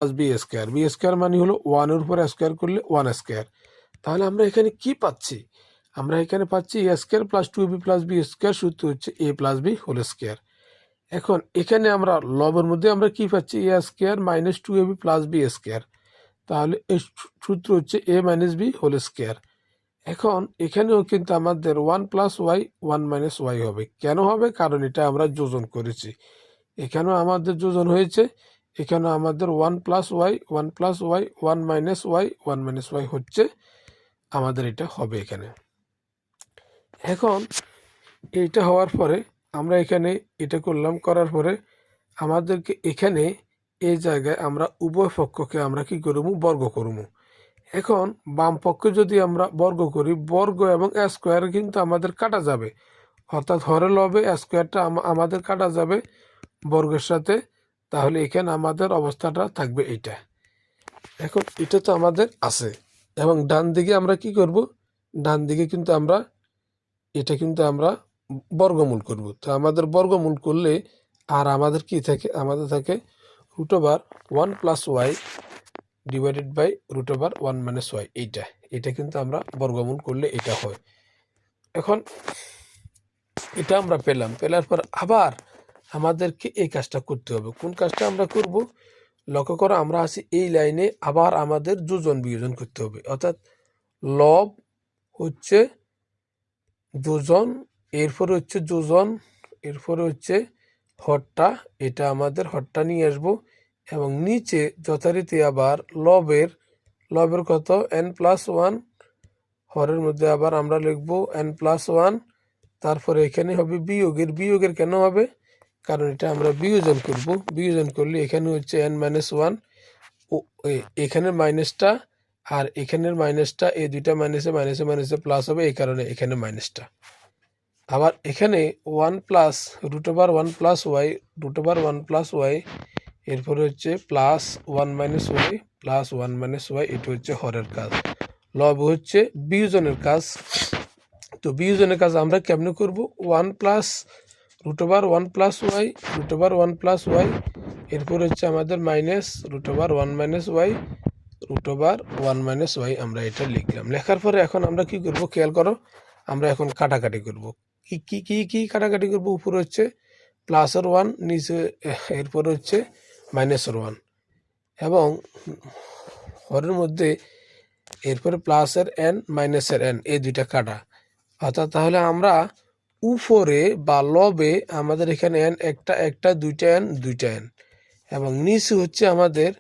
Plus B square, B square মানে হলো ওয়ানের উপর স্কোয়ার করলে ওয়ান স্কোয়ার। তাহলে আমরা এখানে কি পাচ্ছি? আমরা এখানে পাচ্ছি A square plus two B plus B square সূত্র হচ্ছে A plus B whole square. এখন এখানে আমরা লবের মধ্যে আমরা কি পাচ্ছি? A square minus two A B plus B square. তাহলে এই সূত্র হচ্ছে A minus B whole square. এখন এখানেও কিন্তু আমাদের one plus Y one minus Y হবে। কেন হবে? কারণ এটা আমরা যোজন করেছি। এখানেও আমাদের যোজন হয়েছে, এখানেও আমাদের one plus Y one plus Y one minus Y one minus Y হচ্ছে আমাদের এটা হবে এখানে। এখন এইটা হওয়ার পরে আমরা এখানে এটা করলাম, করার পরে আমাদেরকে এখানে এই জায়গায় আমরা উভয় পক্ষকে আমরা কি করব? বর্গ করব। এখন বাম পক্ষে যদি আমরা বর্গ করি, বর্গ এবং স্কোয়ার কিন্তু আমাদের কাটা যাবে, অর্থাৎ হরে লবে স্কোয়ারটা আমাদের কাটা যাবে বর্গের সাথে। তাহলে এখানে আমাদের অবস্থাটা থাকবে এইটা। এখন এটা তো আমাদের আছে, এবং ডান দিকে আমরা কি করব? ডান দিকে কিন্তু আমরা এটা কিন্তু আমরা বর্গমূল করব। তো আমাদের বর্গমূল করলে আর আমাদের কি থাকে? আমাদের থাকে root over one plus Y divided by root over one minus Y. এটা কিন্তু আমরা বর্গমূল করলে এটা হয়। এখন এটা আমরা পেলার পর আবার আমাদেরকে এই কাজটা করতে হবে। কোন কাজটা আমরা করব? লক্ষ্য করো, আমরা আছি এই লাইনে, আবার আমাদের যোজন বিয়োজন করতে হবে। অর্থাৎ লব হচ্ছে যোজন, এরপরে হচ্ছে যোজন, এরপরে হচ্ছে হরটা, এটা আমাদের হরটা নিয়ে আসবো, এবং নিচে যথারীতি আবার লবের কত? এন প্লাস ওয়ান, হরের মধ্যে আবার আমরা লিখবো এন প্লাস ওয়ান। তারপরে এখানে হবে বিয়োগের কেন হবে? কারণ এটা আমরা বিয়োজন করব, বিয়োজন করলে এখানে হচ্ছে এন মাইনাস ওয়ান, এখানের মাইনাসটা আর এখানের মাইনাসটা, এই দুইটা মাইনাসে মাইনাসে মাইনাসে প্লাস হবে, এই কারণে এখানে মাইনাসটা। আবার এখানে one plus root over one plus Y, root over one plus Y, এরপরে হচ্ছে plus one minus Y plus one minus Y. এটা হচ্ছে হরের কাজ। লব হচ্ছে বিয়োজনের কাজ। তো বিয়োজনের কাজ আমরা কেমনে করব? One plus root over one plus Y, root over one plus Y, এরপর হচ্ছে আমাদের minus root over one minus Y, root over one minus Y. আমরা এটা লিখলাম। লেখার পরে এখন আমরা কি করব? খেয়াল করো, আমরা এখন কাটাকাটি করব। কি কি কি কি কাটাকাটি করব? উপরে হচ্ছে প্লাসের ওয়ান, নিচে এরপরে হচ্ছে মাইনাসের ওয়ান, এবং হরের মধ্যে এরপরে প্লাসের এন মাইনাসের এন, এই দুইটা কাটা। অর্থাৎ তাহলে আমরা উপরে বা লবে আমাদের এখানে এন একটা দুইটা এন, এবং নিচে হচ্ছে আমাদের